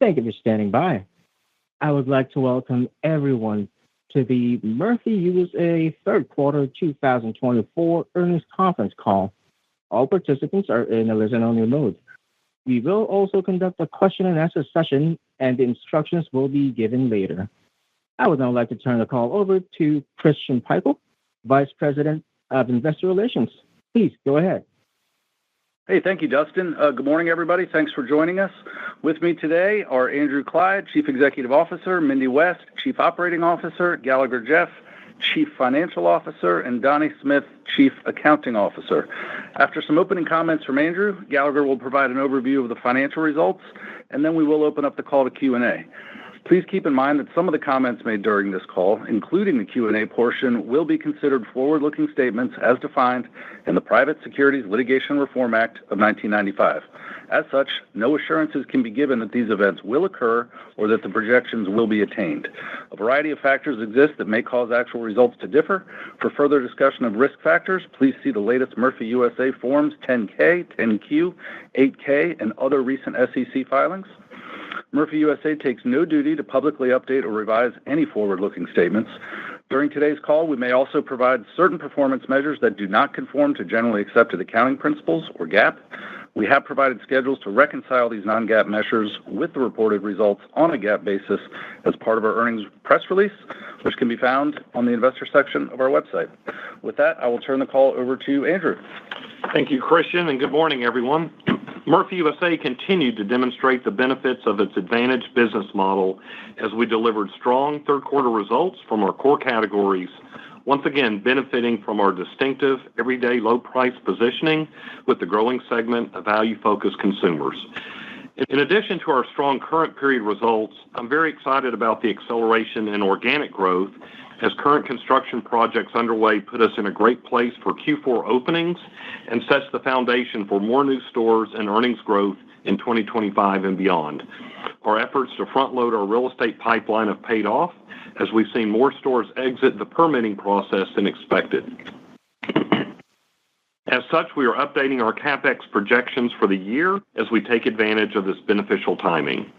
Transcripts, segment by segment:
Thank you for standing by. I would like to welcome everyone to the Murphy USA third quarter 2024 earnings conference call. All participants are in a listen-only mode. We will also conduct a question-and-answer session, and the instructions will be given later. I would now like to turn the call over to Christian Pikul, Vice President of Investor Relations. Please go ahead. Hey, thank you, Dustin. Good morning, everybody. Thanks for joining us. With me today are Andrew Clyde, Chief Executive Officer, Mindy West, Chief Operating Officer, Gallagher Jeff, Chief Financial Officer, and Donnie Smith, Chief Accounting Officer. After some opening comments from Andrew, Gallagher will provide an overview of the financial results, and then we will open up the call to Q&A. Please keep in mind that some of the comments made during this call, including the Q&A portion, will be considered forward-looking statements as defined in the Private Securities Litigation Reform Act of 1995. As such, no assurances can be given that these events will occur or that the projections will be attained. A variety of factors exist that may cause actual results to differ. For further discussion of risk factors, please see the latest Murphy USA Forms 10-K, 10-Q, 8-K, and other recent SEC filings. Murphy USA takes no duty to publicly update or revise any forward-looking statements. During today's call, we may also provide certain performance measures that do not conform to generally accepted accounting principles or GAAP. We have provided schedules to reconcile these non-GAAP measures with the reported results on a GAAP basis as part of our earnings press release, which can be found on the investor section of our website. With that, I will turn the call over to Andrew. Thank you, Christian, and good morning, everyone. Murphy USA continued to demonstrate the benefits of its advantaged business model as we delivered strong third-quarter results from our core categories, once again benefiting from our distinctive, everyday low-price positioning with the growing segment of value-focused consumers. In addition to our strong current period results, I'm very excited about the acceleration in organic growth as current construction projects underway put us in a great place for Q4 openings and sets the foundation for more new stores and earnings growth in 2025 and beyond. Our efforts to front-load our real estate pipeline have paid off as we've seen more stores exit the permitting process than expected. As such, we are updating our CapEx projections for the year as we take advantage of this beneficial timing.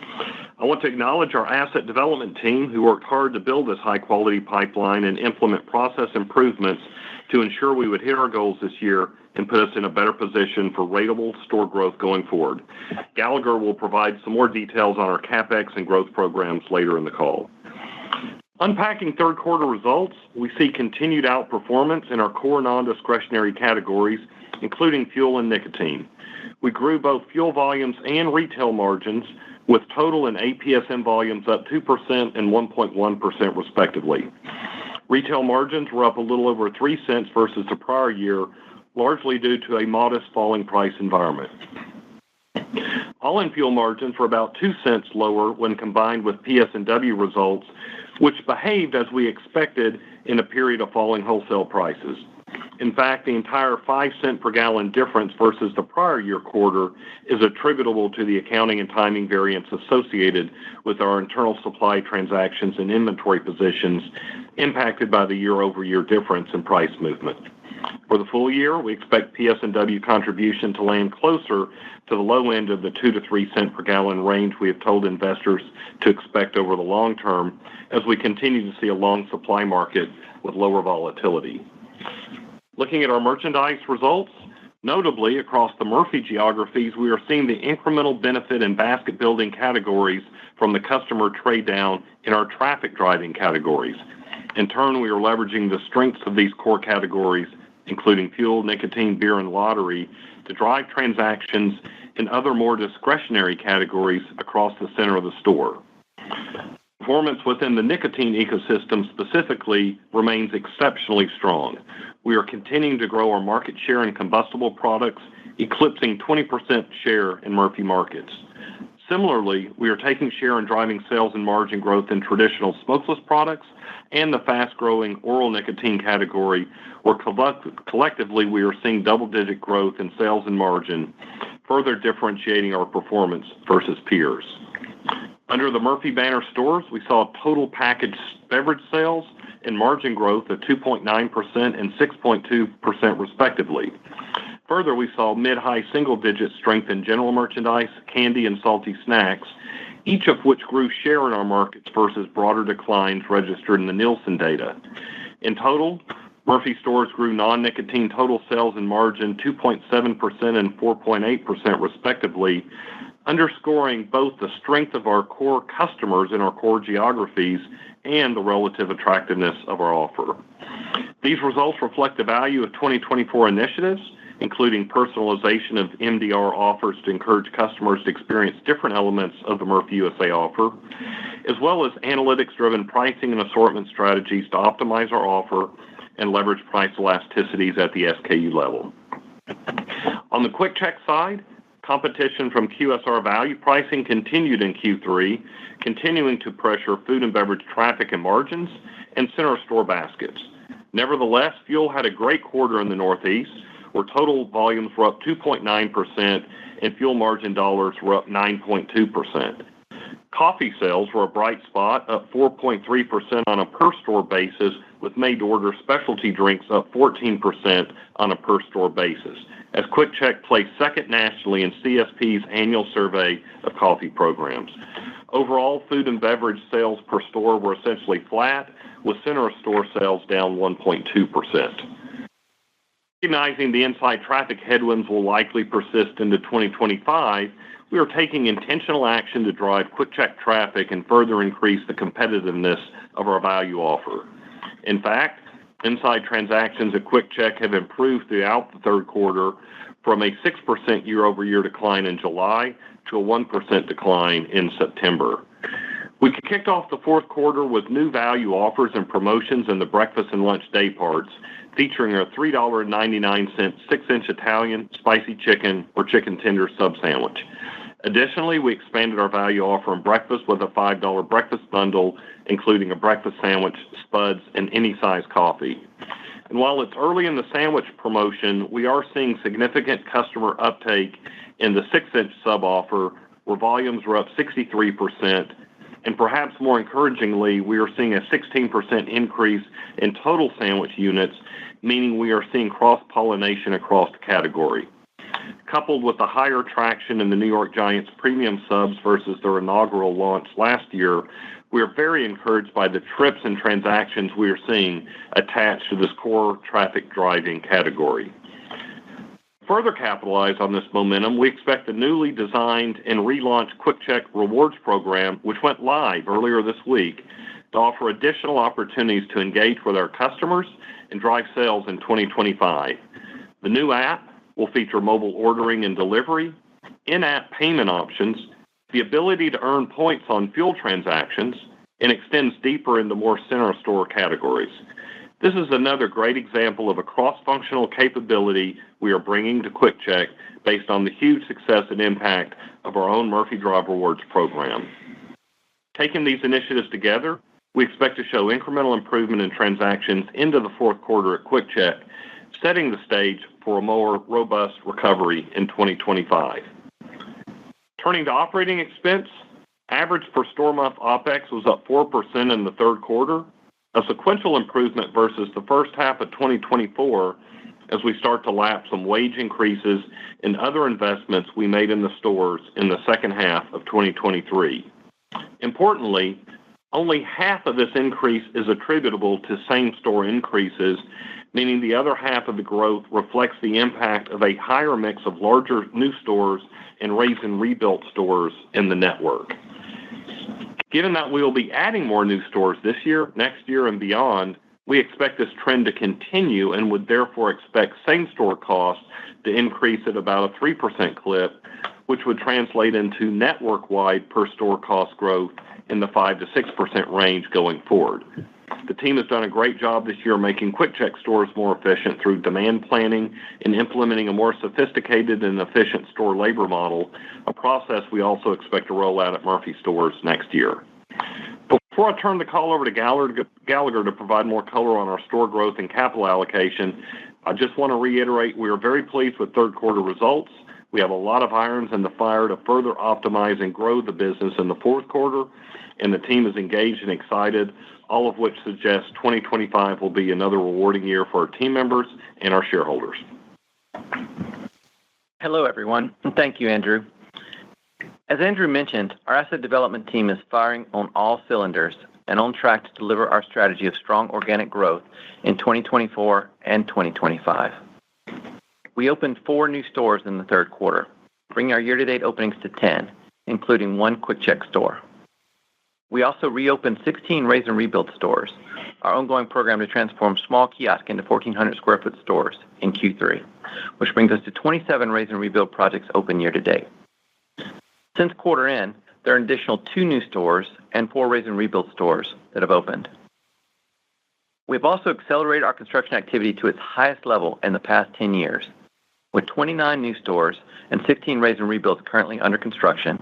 I want to acknowledge our asset development team who worked hard to build this high-quality pipeline and implement process improvements to ensure we would hit our goals this year and put us in a better position for rateable store growth going forward. Gallagher will provide some more details on our CapEx and growth programs later in the call. Unpacking third-quarter results, we see continued outperformance in our core non-discretionary categories, including fuel and nicotine. We grew both fuel volumes and retail margins, with total and APSM volumes up 2% and 1.1% respectively. Retail margins were up a little over 3 cents versus the prior year, largely due to a modest falling price environment. All-in fuel margins were about 2 cents lower when combined with PS&W results, which behaved as we expected in a period of falling wholesale prices. In fact, the entire 5-cent per gallon difference versus the prior year quarter is attributable to the accounting and timing variance associated with our internal supply transactions and inventory positions impacted by the year-over-year difference in price movement. For the full year, we expect PS&W contribution to land closer to the low end of the 2 to 3 cent per gallon range we have told investors to expect over the long term as we continue to see a long supply market with lower volatility. Looking at our merchandise results, notably across the Murphy geographies, we are seeing the incremental benefit in basket-building categories from the customer trade-down in our traffic-driving categories. In turn, we are leveraging the strengths of these core categories, including fuel, nicotine, beer, and lottery, to drive transactions in other more discretionary categories across the center of the store. Performance within the nicotine ecosystem specifically remains exceptionally strong. We are continuing to grow our market share in combustible products, eclipsing 20% share in Murphy markets. Similarly, we are taking share and driving sales and margin growth in traditional smokeless products and the fast-growing oral nicotine category, where collectively we are seeing double-digit growth in sales and margin, further differentiating our performance versus peers. Under the Murphy banner stores, we saw total packaged beverage sales and margin growth of 2.9% and 6.2% respectively. Further, we saw mid-high single-digit strength in general merchandise, candy, and salty snacks, each of which grew share in our markets versus broader declines registered in the Nielsen data. In total, Murphy stores grew non-nicotine total sales and margin 2.7% and 4.8% respectively, underscoring both the strength of our core customers in our core geographies and the relative attractiveness of our offer. These results reflect the value of 2024 initiatives, including personalization of MDR offers to encourage customers to experience different elements of the Murphy USA offer, as well as analytics-driven pricing and assortment strategies to optimize our offer and leverage price elasticities at the SKU level. On the QuickChek side, competition from QSR value pricing continued in Q3, continuing to pressure food and beverage traffic and margins and center store baskets. Nevertheless, fuel had a great quarter in the Northeast, where total volumes were up 2.9% and fuel margin dollars were up 9.2%. Coffee sales were a bright spot, up 4.3% on a per-store basis, with made-to-order specialty drinks up 14% on a per-store basis, as QuickChek placed second nationally in CSP's annual survey of coffee programs. Overall, food and beverage sales per store were essentially flat, with center store sales down 1.2%. Recognizing the inside traffic headwinds will likely persist into 2025, we are taking intentional action to drive QuickChek traffic and further increase the competitiveness of our value offer. In fact, inside transactions at QuickChek have improved throughout the third quarter, from a 6% year-over-year decline in July to a 1% decline in September. We kicked off the fourth quarter with new value offers and promotions in the breakfast and lunch day parts, featuring a $3.99 6-inch Italian spicy chicken or chicken tender sub sandwich. Additionally, we expanded our value offer in breakfast with a $5 breakfast bundle, including a breakfast sandwich, spuds, and any size coffee. And while it's early in the sandwich promotion, we are seeing significant customer uptake in the 6-inch sub offer, where volumes were up 63%. And perhaps more encouragingly, we are seeing a 16% increase in total sandwich units, meaning we are seeing cross-pollination across the category. Coupled with the higher traction in the New York Giants premium subs versus their inaugural launch last year, we are very encouraged by the trips and transactions we are seeing attached to this core traffic driving category. To further capitalize on this momentum, we expect the newly designed and relaunched QuickChek Rewards program, which went live earlier this week, to offer additional opportunities to engage with our customers and drive sales in 2025. The new app will feature mobile ordering and delivery, in-app payment options, the ability to earn points on fuel transactions, and extends deeper into more center store categories. This is another great example of a cross-functional capability we are bringing to QuickChek based on the huge success and impact of our own Murphy Drive Rewards program. Taking these initiatives together, we expect to show incremental improvement in transactions into the fourth quarter at QuickChek, setting the stage for a more robust recovery in 2025. Turning to operating expense, average per store month OPEX was up 4% in the third quarter, a sequential improvement versus the first half of 2024 as we start to lap some wage increases and other investments we made in the stores in the second half of 2023. Importantly, only half of this increase is attributable to same-store increases, meaning the other half of the growth reflects the impact of a higher mix of larger new stores and raise and rebuilt stores in the network. Given that we will be adding more new stores this year, next year, and beyond, we expect this trend to continue and would therefore expect same-store costs to increase at about a 3% clip, which would translate into network-wide per-store cost growth in the 5 to 6% range going forward. The team has done a great job this year making QuickChek stores more efficient through demand planning and implementing a more sophisticated and efficient store labor model, a process we also expect to roll out at Murphy stores next year. Before I turn the call over to Gallagher to provide more color on our store growth and capital allocation, I just want to reiterate we are very pleased with third quarter results. We have a lot of irons in the fire to further optimize and grow the business in the fourth quarter, and the team is engaged and excited, all of which suggests 2025 will be another rewarding year for our team members and our shareholders. Hello, everyone, and thank you, Andrew. As Andrew mentioned, our asset development team is firing on all cylinders and on track to deliver our strategy of strong organic growth in 2024 and 2025. We opened 4 new stores in the third quarter, bringing our year-to-date openings to 10, including 1 QuickChek store. We also reopened 16 Raise and Rebuild stores, our ongoing program to transform small kiosks into 1,400 square foot stores in Q3, which brings us to 27 Raise and Rebuild projects open year-to-date. Since quarter end, there are an additional 2 new stores and 4 Raise and Rebuild stores that have opened. We've also accelerated our construction activity to its highest level in the past 10 years, with 29 new stores and 16 Raise and Rebuilds currently under construction.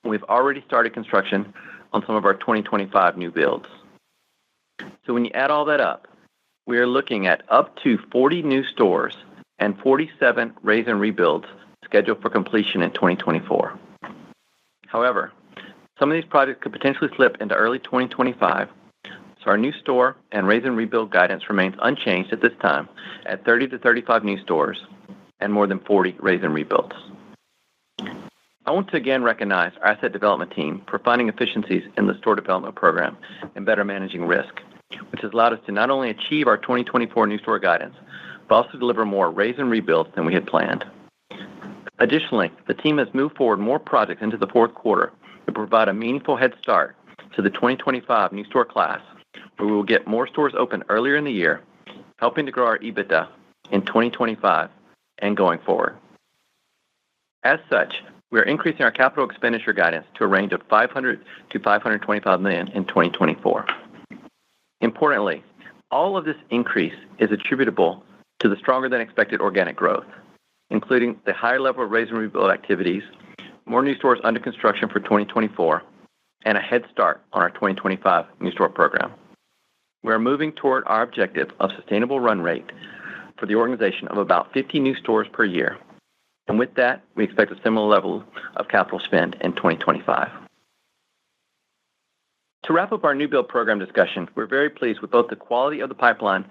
We've already started construction on some of our 2025 new builds. So when you add all that up, we are looking at up to 40 new stores and 47 Raise and Rebuilds scheduled for completion in 2024. However, some of these projects could potentially slip into early 2025, so our new store and Raise and Rebuild guidance remains unchanged at this time at 30 to 35 new stores and more than 40 Raise and Rebuilds. I want to again recognize our asset development team for finding efficiencies in the store development program and better managing risk, which has allowed us to not only achieve our 2024 new store guidance, but also deliver more Raise and Rebuilds than we had planned. Additionally, the team has moved forward more projects into the fourth quarter to provide a meaningful head start to the 2025 new store class, where we will get more stores open earlier in the year, helping to grow our EBITDA in 2025 and going forward. As such, we are increasing our capital expenditure guidance to a range of $500 to $525 million in 2024. Importantly, all of this increase is attributable to the stronger than expected organic growth, including the higher level of Raise and Rebuild activities, more new stores under construction for 2024, and a head start on our 2025 new store program. We are moving toward our objective of sustainable run rate for the organization of about 50 new stores per year. And with that, we expect a similar level of capital spend in 2025. To wrap up our new build program discussion, we're very pleased with both the quality of the pipeline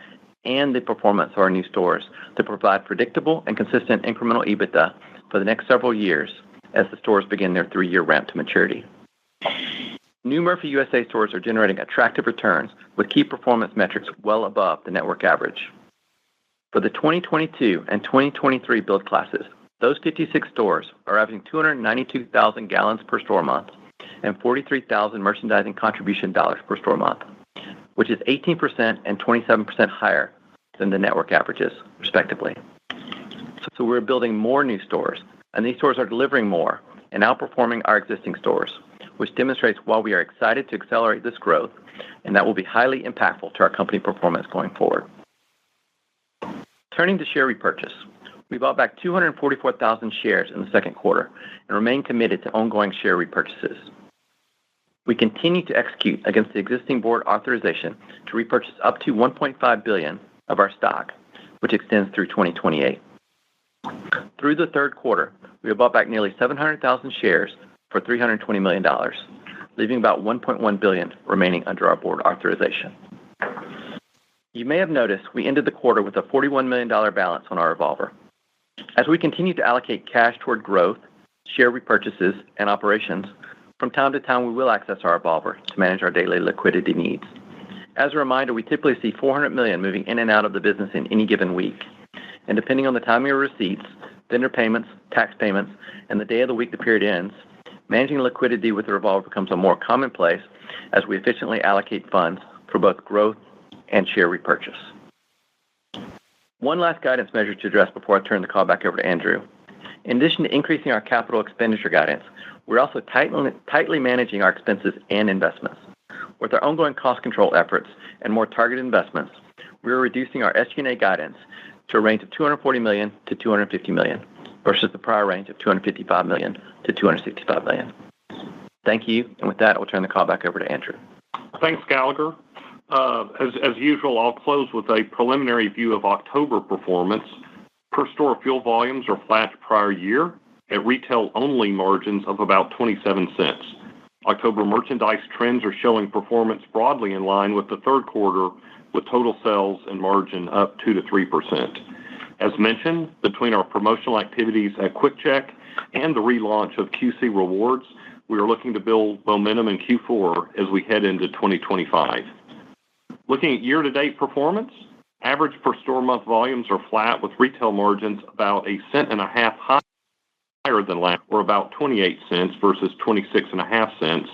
and the performance of our new stores to provide predictable and consistent incremental EBITDA for the next several years as the stores begin their 3-year ramp to maturity. New Murphy USA stores are generating attractive returns with key performance metrics well above the network average. For the 2022 and 2023 build classes, those 56 stores are averaging 292,000 gallons per store month and 43,000 merchandising contribution dollars per store month, which is 18% and 27% higher than the network averages, respectively. So we're building more new stores, and these stores are delivering more and outperforming our existing stores, which demonstrates why we are excited to accelerate this growth, and that will be highly impactful to our company performance going forward. Turning to share repurchase, we bought back 244,000 shares in the second quarter and remain committed to ongoing share repurchases. We continue to execute against the existing board authorization to repurchase up to $1.5 billion of our stock, which extends through 2028. Through the third quarter, we have bought back nearly 700,000 shares for $320 million, leaving about $1.1 billion remaining under our board authorization. You may have noticed we ended the quarter with a $41 million balance on our revolver. As we continue to allocate cash toward growth, share repurchases, and operations, from time to time we will access our revolver to manage our daily liquidity needs. As a reminder, we typically see $400 million moving in and out of the business in any given week. And depending on the timing of receipts, vendor payments, tax payments, and the day of the week the period ends, managing liquidity with the revolver becomes a more commonplace as we efficiently allocate funds for both growth and share repurchase. One last guidance measure to address before I turn the call back over to Andrew. In addition to increasing our capital expenditure guidance, we're also tightly managing our expenses and investments. With our ongoing cost control efforts and more targeted investments, we're reducing our SG&A guidance to a range of $240 million to $250 million versus the prior range of $255 million to $265 million. Thank you, and with that, I'll turn the call back over to Andrew. Thanks, Gallagher. As usual, I'll close with a preliminary view of October performance. Per store fuel volumes are flat to prior year at retail-only margins of about 27 cents. October merchandise trends are showing performance broadly in line with the third quarter, with total sales and margin up 2 to 3%. As mentioned, between our promotional activities at QuickChek and the relaunch of QC Rewards, we are looking to build momentum in Q4 as we head into 2025. Looking at year-to-date performance, average per-store month volumes are flat, with retail margins about $0.015 higher than last, or about 28 cents versus 26.5 cents,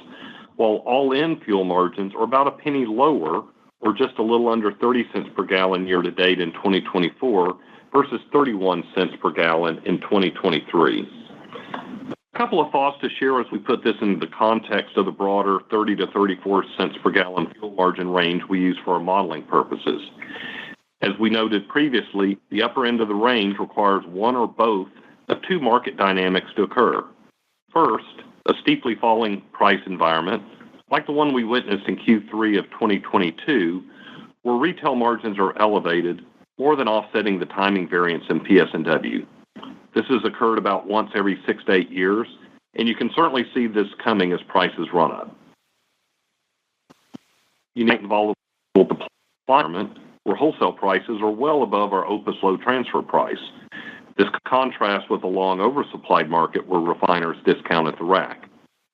while all-in fuel margins are about a penny lower, or just a little under 30 cents per gallon year-to-date in 2024 versus 31 cents per gallon in 2023. A couple of thoughts to share as we put this into the context of the broader 30 to 34 cents per gallon fuel margin range we use for our modeling purposes. As we noted previously, the upper end of the range requires one or both of two market dynamics to occur. First, a steeply falling price environment, like the one we witnessed in Q3 of 2022, where retail margins are elevated, more than offsetting the timing variance in PS&W. This has occurred about once every 6 to 8 years, and you can certainly see this coming as prices run up. Unique and volatile environment where wholesale prices are well above our OPIS low transfer price. This contrasts with a long oversupplied market where refiners discount at the rack.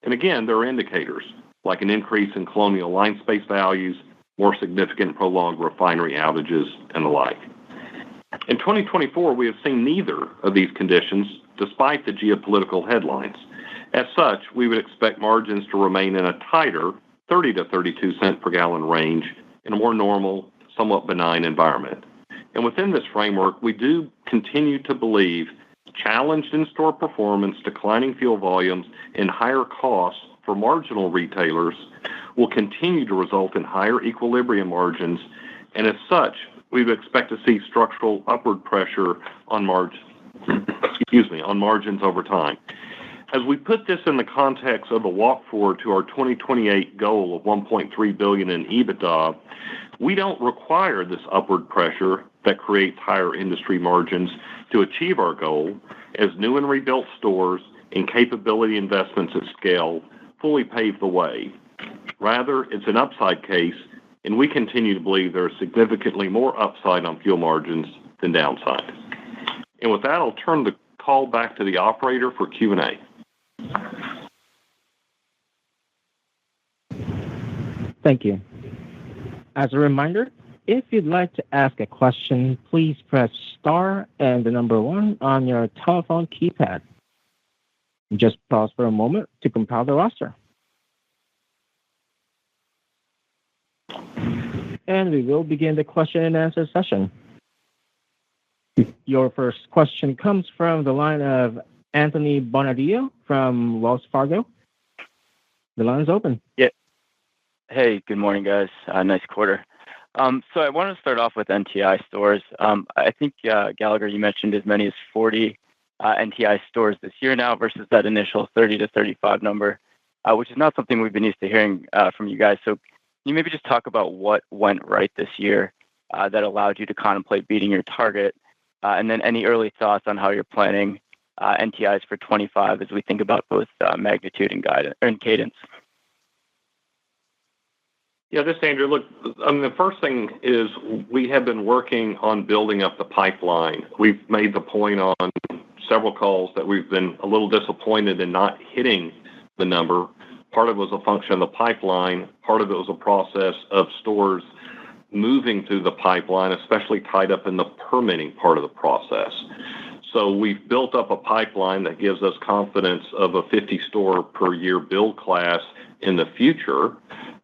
And again, there are indicators, like an increase in colonial line space values, more significant prolonged refinery outages, and the like. In 2024, we have seen neither of these conditions, despite the geopolitical headlines. As such, we would expect margins to remain in a tighter 30 to 32 cent per gallon range in a more normal, somewhat benign environment. And within this framework, we do continue to believe challenged in-store performance, declining fuel volumes, and higher costs for marginal retailers will continue to result in higher equilibrium margins, and as such, we would expect to see structural upward pressure on margins over time. As we put this in the context of the walk forward to our 2028 goal of $1.3 billion in EBITDA, we don't require this upward pressure that creates higher industry margins to achieve our goal, as new and rebuilt stores and capability investments at scale fully pave the way. Rather, it's an upside case, and we continue to believe there is significantly more upside on fuel margins than downside. And with that, I'll turn the call back to the operator for Q&A. Thank you. As a reminder, if you'd like to ask a question, please press star and the number 1 on your telephone keypad. Just pause for a moment to compile the roster. And we will begin the question and answer session. Your first question comes from the line of Anthony Bonadio from Wells Fargo. The line is open. Yeah. Hey, good morning, guys. Nice quarter. So I want to start off with NTI stores. I think, Gallagher, you mentioned as many as 40 NTI stores this year now versus that initial 30 to 35 number, which is not something we've been used to hearing from you guys. So can you maybe just talk about what went right this year that allowed you to contemplate beating your target? And then any early thoughts on how you're planning NTIs for 25 as we think about both magnitude and guidance and cadence? Yeah, this is Andrew. Look, the first thing is we have been working on building up the pipeline. We've made the point on several calls that we've been a little disappointed in not hitting the number. Part of it was a function of the pipeline. Part of it was a process of stores moving through the pipeline, especially tied up in the permitting part of the process. So we've built up a pipeline that gives us confidence of a 50-store per year build class in the future.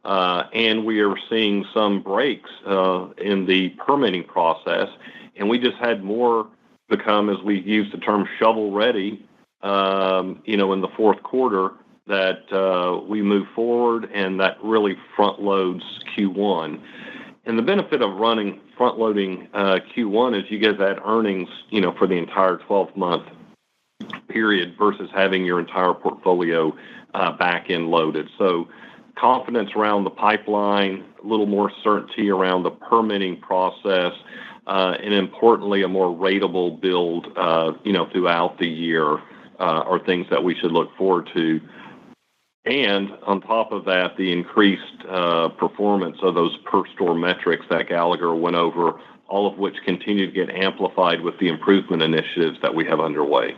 And we are seeing some breaks in the permitting process. And we just had more become, as we use the term, shovel ready, in the fourth quarter that we move forward, and that really front loads Q1. And the benefit of running front loading Q1 is you get that earnings, for the entire 12-month period versus having your entire portfolio back end loaded. So confidence around the pipeline, a little more certainty around the permitting process, and importantly, a more ratable build, throughout the year are things that we should look forward to. And on top of that, the increased performance of those per store metrics that Gallagher went over, all of which continue to get amplified with the improvement initiatives that we have underway.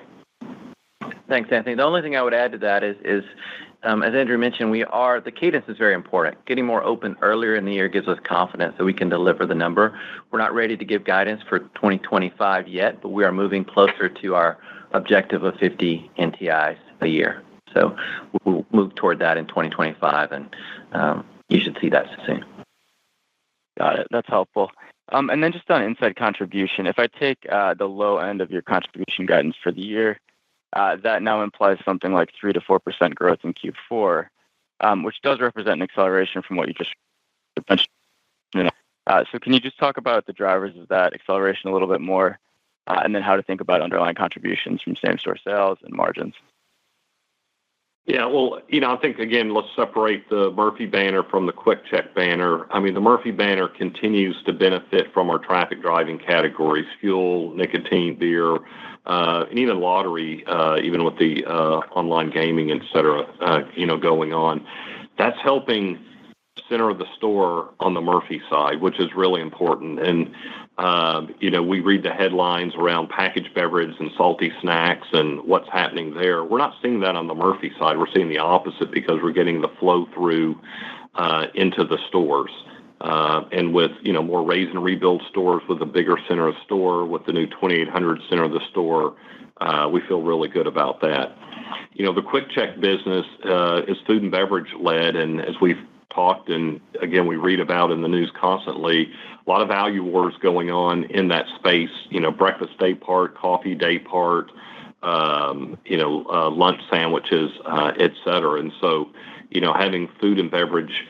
Thanks, Anthony. The only thing I would add to that is as Andrew mentioned, the cadence is very important. Getting more open earlier in the year gives us confidence that we can deliver the number. We're not ready to give guidance for 2025 yet, but we are moving closer to our objective of 50 NTIs a year. So we'll move toward that in 2025, and you should see that soon. Got it. That's helpful. And then just on inside contribution, if I take the low end of your contribution guidance for the year, that now implies something like 3 to 4% growth in Q4, which does represent an acceleration from what you just mentioned. So can you just talk about the drivers of that acceleration a little bit more, and then how to think about underlying contributions from same-store sales and margins? Yeah, well, I think, again, let's separate the Murphy banner from the Quick Check banner. I mean, the Murphy banner continues to benefit from our traffic driving categories: fuel, nicotine, beer, and even lottery, even with the online gaming, et cetera, going on. That's helping center of the store on the Murphy side, which is really important. And, we read the headlines around packaged beverage and salty snacks and what's happening there. We're not seeing that on the Murphy side. We're seeing the opposite because we're getting the flow through into the stores. And with, more raise and rebuild stores with a bigger center of store, with the new 2800 center of the store, we feel really good about that. The Quick Check business is food and beverage led, and as we've talked, and again, we read about in the news constantly, a lot of value wars going on in that space, breakfast day part, coffee day part, lunch sandwiches, et cetera. And so, having food and beverage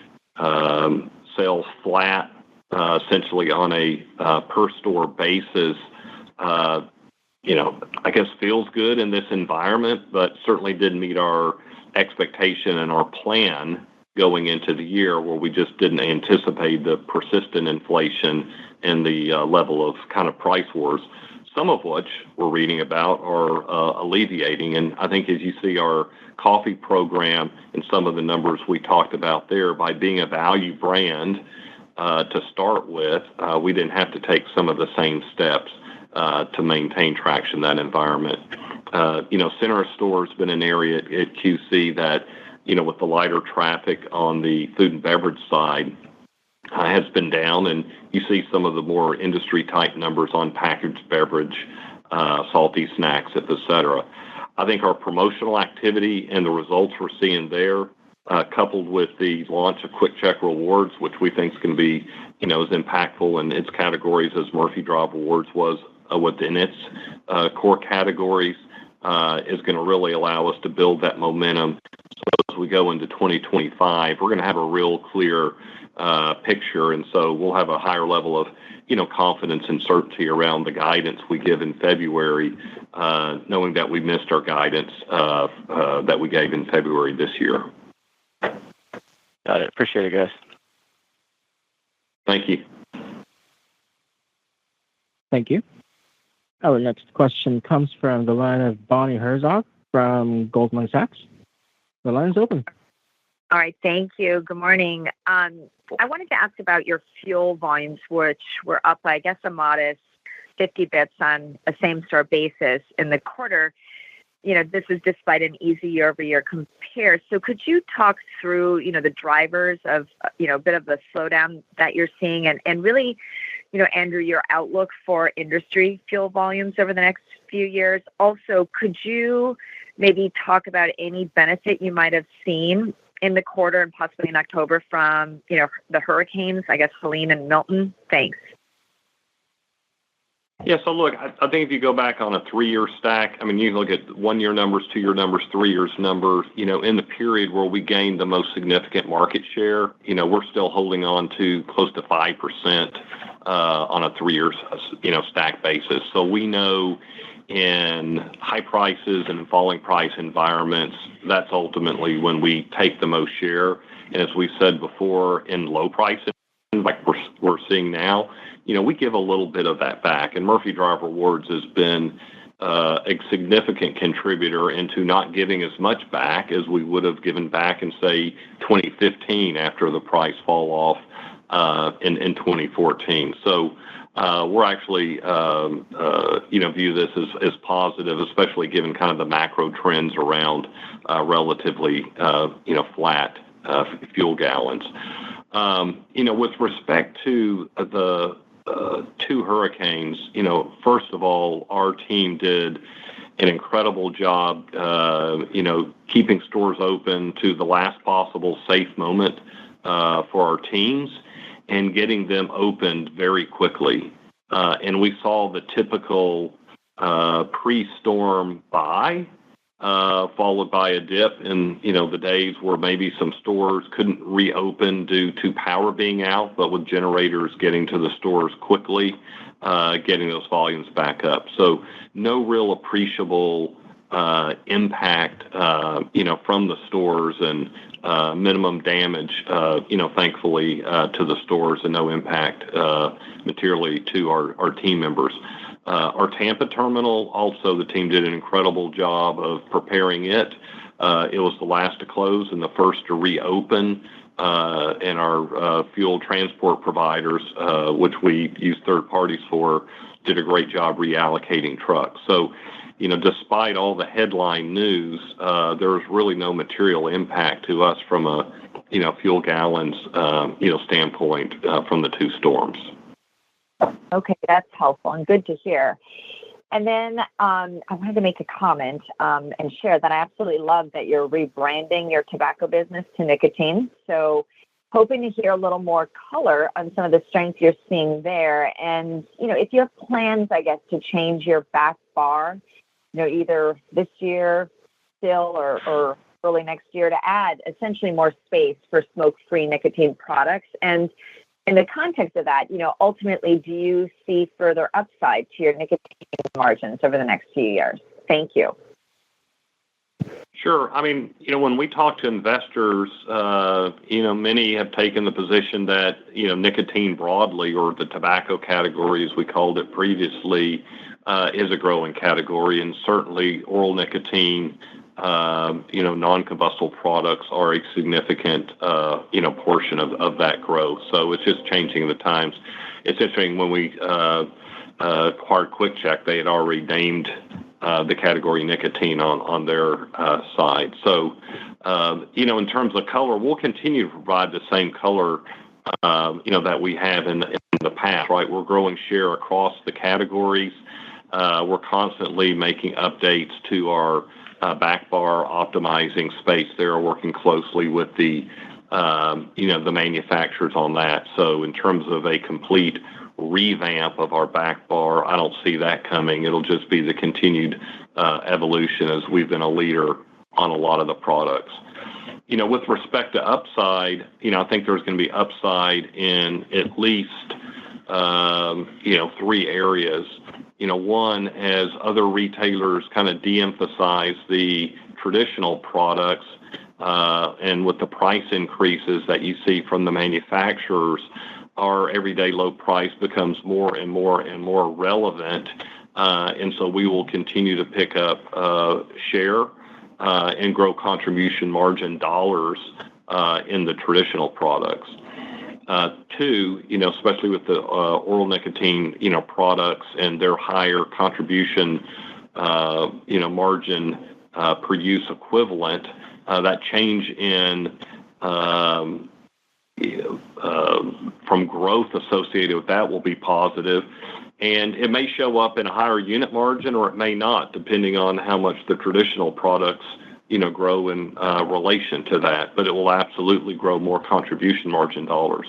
sales flat, essentially on a per store basis, I guess feels good in this environment, but certainly didn't meet our expectation and our plan going into the year, where we just didn't anticipate the persistent inflation and the level of kind of price wars, some of which we're reading about are alleviating. And I think as you see our coffee program and some of the numbers we talked about there, by being a value brand to start with, we didn't have to take some of the same steps to maintain traction in that environment. Center of store has been an area at QC that, with the lighter traffic on the food and beverage side, has been down, and you see some of the more industry type numbers on packaged beverage, salty snacks, et cetera. I think our promotional activity and the results we're seeing there, coupled with the launch of Quick Check Rewards, which we think is going to be, as impactful in its categories as Murphy Drive Rewards was within its core categories, is going to really allow us to build that momentum. So as we go into 2025, we're going to have a real clear picture, and so we'll have a higher level of, confidence and certainty around the guidance we give in February, knowing that we missed our guidance that we gave in February this year. Got it. Appreciate it, guys. Thank you. Thank you. Our next question comes from the line of Bonnie Herzog from Goldman Sachs. The line's open. All right. Thank you. Good morning. I wanted to ask about your fuel volumes, which were up by, I guess, a modest 50 bps on a same-store basis in the quarter. This is despite an easy year-over-year compare. So could you talk through, the drivers of, a bit of the slowdown that you're seeing, and really, Andrew, your outlook for industry fuel volumes over the next few years? Also, could you maybe talk about any benefit you might have seen in the quarter and possibly in October from, the hurricanes, I guess, Helene and Milton? Thanks. Yeah, so look, I think if you go back on a 3-year stack, I mean, you can look at 1-year numbers, 2-year numbers, 3 years numbers, in the period where we gained the most significant market share, we're still holding on to close to 5% on a 3-year, stack basis. So we know in high prices and in falling price environments, that's ultimately when we take the most share. And as we said before, in low prices, like we're seeing now, we give a little bit of that back. And Murphy Drive Rewards has been a significant contributor into not giving as much back as we would have given back in, say, 2015 after the price fall off in 2014. So we're actually view this as positive, especially given kind of the macro trends around relatively flat fuel gallons. With respect to the two hurricanes, first of all, our team did an incredible job, keeping stores open to the last possible safe moment for our teams and getting them opened very quickly. And we saw the typical pre-storm buy, followed by a dip in, the days where maybe some stores couldn't reopen due to power being out, but with generators getting to the stores quickly, getting those volumes back up. So no real appreciable impact, from the stores, and minimum damage, thankfully, to the stores, and no impact materially to our team members. Our Tampa terminal, also, the team did an incredible job of preparing it. It was the last to close and the first to reopen. And our fuel transport providers, which we use third parties for, did a great job reallocating trucks. So, despite all the headline news, there was really no material impact to us from a, fuel gallons, standpoint from the two storms. Okay, that's helpful and good to hear. And then I wanted to make a comment and share that I absolutely love that you're rebranding your tobacco business to nicotine. So hoping to hear a little more color on some of the strengths you're seeing there. And, if you have plans, I guess, to change your back bar, either this year still or early next year, to add essentially more space for smoke-free nicotine products. And in the context of that, ultimately, do you see further upside to your nicotine margins over the next few years? Thank you. Sure. I mean, when we talk to investors, many have taken the position that, nicotine broadly, or the tobacco category, as we called it previously, is a growing category. And certainly oral nicotine, non-combustible products are a significant, portion of that growth. So it's just changing the times. It's interesting, when we acquired Quick Check, they had already named the category nicotine on their side. So, in terms of color, we'll continue to provide the same color, that we have in the past, right? We're growing share across the categories. We're constantly making updates to our back bar, optimizing space there, working closely with the manufacturers on that. So in terms of a complete revamp of our back bar, I don't see that coming. It'll just be the continued evolution, as we've been a leader on a lot of the products. With respect to upside, I think there's going to be upside in at least, three areas. One, as other retailers kind of de-emphasize the traditional products, and with the price increases that you see from the manufacturers, our everyday low price becomes more and more and more relevant. And so we will continue to pick up share and grow contribution margin dollars in the traditional products. Two, especially with the oral nicotine, products and their higher contribution, margin per use equivalent, that change in from growth associated with that will be positive. And it may show up in a higher unit margin, or it may not, depending on how much the traditional products, grow in relation to that. But it will absolutely grow more contribution margin dollars.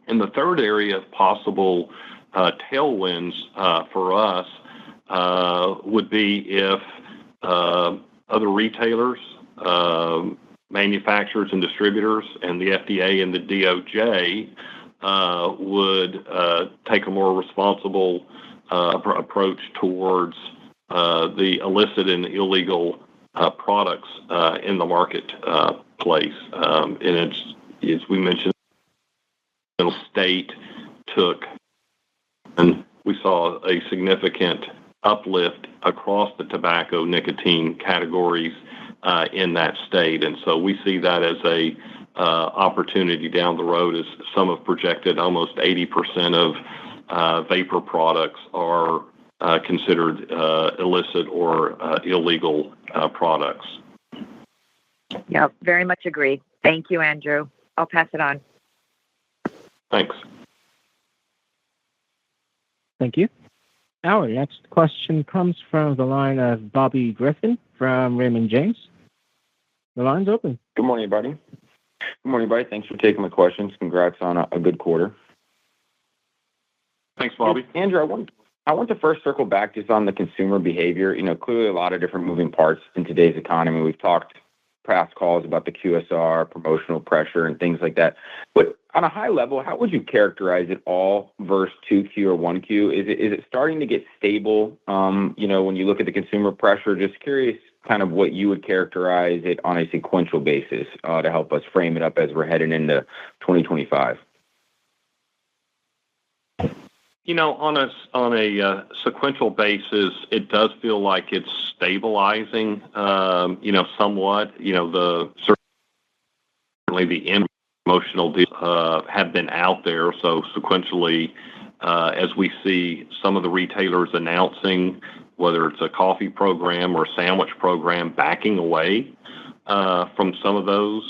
And the third area of possible tailwinds for us would be if other retailers, manufacturers and distributors, and the FDA and the DOJ would take a more responsible approach towards the illicit and illegal products in the marketplace. And it's, as we mentioned, the state took, and we saw a significant uplift across the tobacco nicotine categories in that state. And so we see that as a opportunity down the road, as some have projected almost 80% of vapor products are considered illicit or illegal products. Yep, very much agree. Thank you, Andrew. I'll pass it on. Thanks. Thank you. Our next question comes from the line of Bobby Griffin from Raymond James. The line's open. Good morning, everybody. Thanks for taking my questions. Congrats on a good quarter. Thanks, Bobby. Andrew, I want to first circle back just on the consumer behavior. Clearly a lot of different moving parts in today's economy. We've talked past calls about the QSR, promotional pressure, and things like that. But on a high level, how would you characterize it all versus 2Q or 1Q? Is it starting to get stable? When you look at the consumer pressure, just curious kind of what you would characterize it on a sequential basis to help us frame it up as we're heading into 2025. On a sequential basis, it does feel like it's stabilizing, somewhat. Certainly the emotional deals have been out there. So sequentially, as we see some of the retailers announcing, whether it's a coffee program or a sandwich program, backing away from some of those,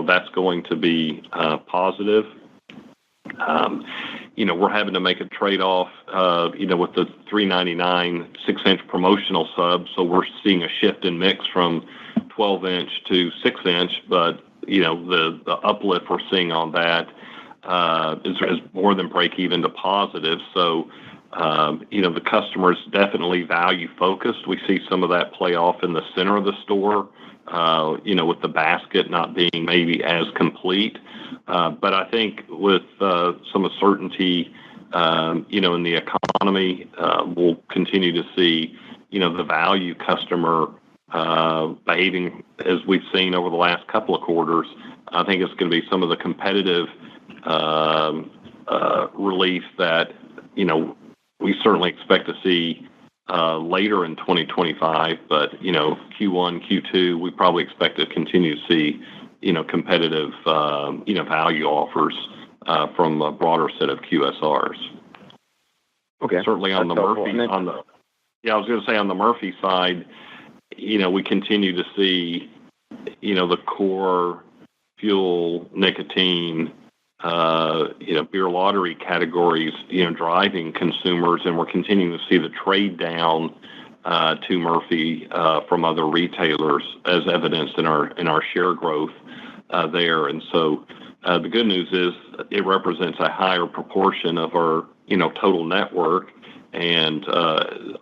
that's going to be positive. We're having to make a trade-off, with the $3.99 6-inch promotional sub. So we're seeing a shift in mix from 12-inch to 6-inch, but the uplift we're seeing on that is more than break even to positive. So the customer is definitely value focused. We see some of that play off in the center of the store, with the basket not being maybe as complete. But I think with some uncertainty, in the economy, we'll continue to see, the value customer behaving as we've seen over the last couple of quarters. I think it's going to be some of the competitive relief that, we certainly expect to see later in 2025. But, Q1, Q2, we probably expect to continue to see, competitive, value offers from a broader set of QSRs. Okay. Certainly on the Murphy, I was going to say on the Murphy side, we continue to see, the core fuel, nicotine, beer lottery categories, driving consumers, and we're continuing to see the trade down to Murphy from other retailers, as evidenced in our share growth there. And so the good news is it represents a higher proportion of our total network and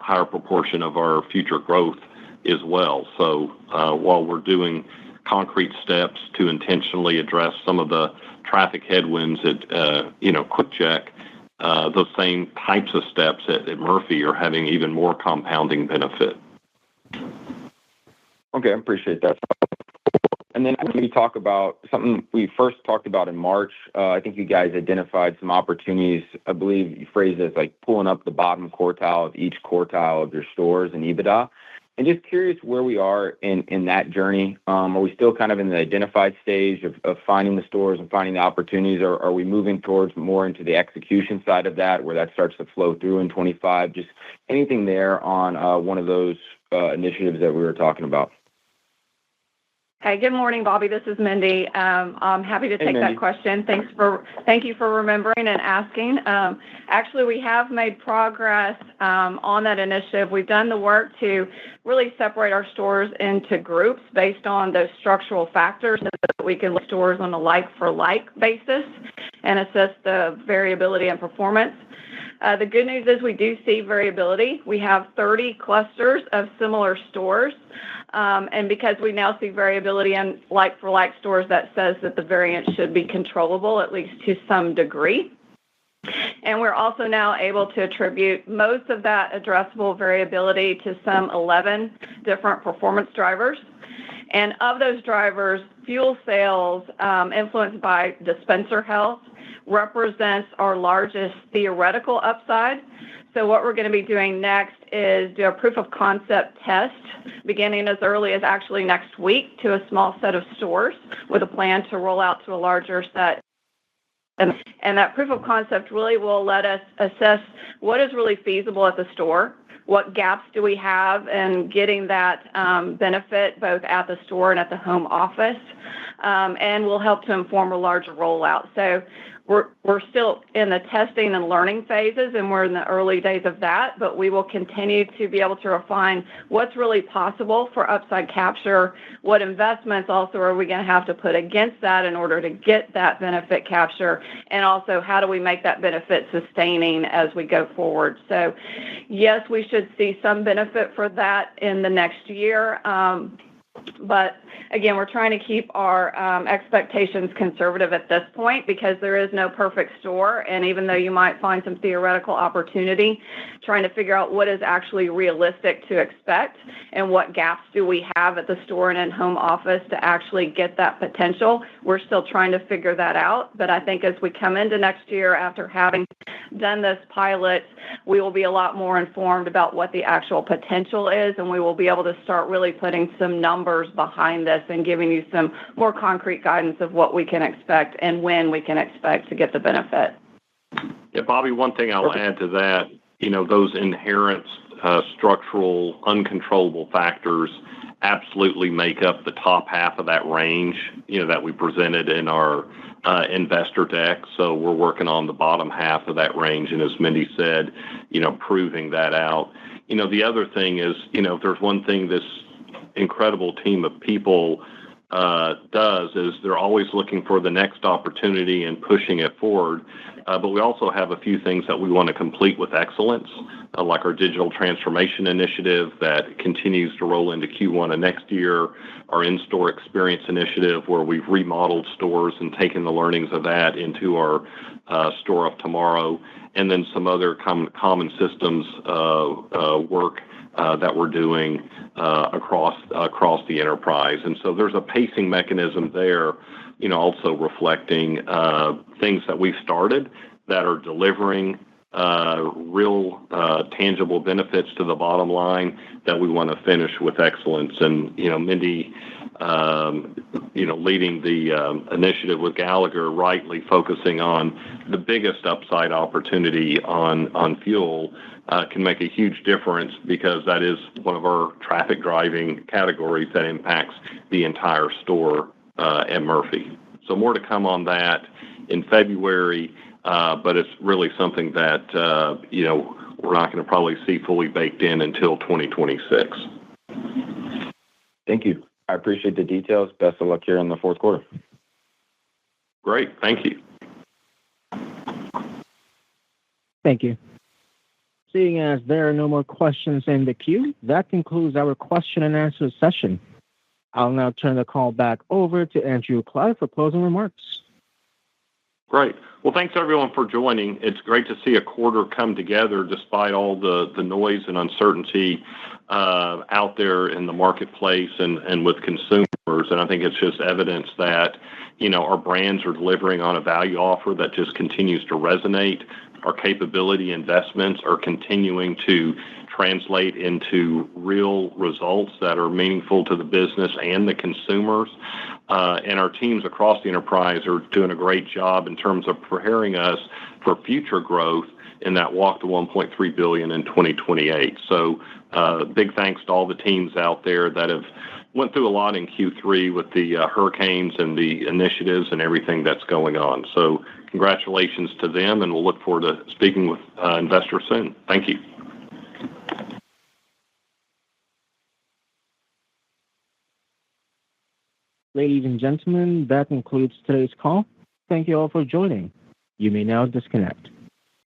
higher proportion of our future growth as well. So while we're doing concrete steps to intentionally address some of the traffic headwinds at QuickChek, those same types of steps at Murphy are having even more compounding benefit. Okay, I appreciate that. And then maybe talk about something we first talked about in March. I think you guys identified some opportunities. I believe you phrased it as like pulling up the bottom quartile of each quartile of your stores and EBITDA. And just curious where we are in that journey. Are we still kind of in the identified stage of finding the stores and finding the opportunities, or are we moving towards more into the execution side of that, where that starts to flow through in 25? Just anything there on one of those initiatives that we were talking about. Hey, good morning, Bobby. This is Mindy. I'm happy to take that question. Thank you for remembering and asking. Actually, we have made progress on that initiative. We've done the work to really separate our stores into groups based on those structural factors so that we can look at stores on a like-for-like basis and assess the variability and performance. The good news is we do see variability. We have 30 clusters of similar stores. And because we now see variability in like-for-like stores, that says that the variance should be controllable, at least to some degree. And we're also now able to attribute most of that addressable variability to some 11 different performance drivers. And of those drivers, fuel sales influenced by dispenser health represents our largest theoretical upside. So what we're going to be doing next is do a proof of concept test beginning as early as actually next week to a small set of stores with a plan to roll out to a larger set. And that proof of concept really will let us assess what is really feasible at the store, what gaps do we have in getting that benefit both at the store and at the home office, and will help to inform a larger rollout. So we're still in the testing and learning phases, and we're in the early days of that, but we will continue to be able to refine what's really possible for upside capture, what investments also are we going to have to put against that in order to get that benefit capture, and also how do we make that benefit sustaining as we go forward. So yes, we should see some benefit for that in the next year. But again, we're trying to keep our expectations conservative at this point because there is no perfect store. And even though you might find some theoretical opportunity, trying to figure out what is actually realistic to expect and what gaps do we have at the store and in home office to actually get that potential. We're still trying to figure that out. But I think as we come into next year after having done this pilot, we will be a lot more informed about what the actual potential is, and we will be able to start really putting some numbers behind this and giving you some more concrete guidance of what we can expect and when we can expect to get the benefit. Yeah, Bobby, one thing I'll add to that, those inherent structural uncontrollable factors absolutely make up the top half of that range, that we presented in our investor deck. So we're working on the bottom half of that range. And as Mindy said, proving that out. The other thing is, if there's one thing this incredible team of people does is they're always looking for the next opportunity and pushing it forward. But we also have a few things that we want to complete with excellence, like our digital transformation initiative that continues to roll into Q1 of next year, our in-store experience initiative where we've remodeled stores and taken the learnings of that into our store of tomorrow, and then some other common systems work that we're doing across the enterprise. And so there's a pacing mechanism there, also reflecting things that we've started that are delivering real tangible benefits to the bottom line that we want to finish with excellence. And, Mindy, leading the initiative with Gallagher, rightly focusing on the biggest upside opportunity on fuel can make a huge difference because that is one of our traffic driving categories that impacts the entire store at Murphy. So more to come on that in February, but it's really something that, we're not going to probably see fully baked in until 2026. Thank you. I appreciate the details. Best of luck here in the fourth quarter. Great. Thank you. Thank you. Seeing as there are no more questions in the queue, that concludes our question and answer session. I'll now turn the call back over to Andrew Clyde for closing remarks. Great. Well, thanks everyone for joining. It's great to see a quarter come together despite all the noise and uncertainty out there in the marketplace and with consumers. And I think it's just evidence that, our brands are delivering on a value offer that just continues to resonate. Our capability investments are continuing to translate into real results that are meaningful to the business and the consumers. And our teams across the enterprise are doing a great job in terms of preparing us for future growth in that walk to $1.3 billion in 2028. So big thanks to all the teams out there that have went through a lot in Q3 with the hurricanes and the initiatives and everything that's going on. So congratulations to them, and we'll look forward to speaking with investors soon. Thank you. Ladies and gentlemen, that concludes today's call. Thank you all for joining. You may now disconnect.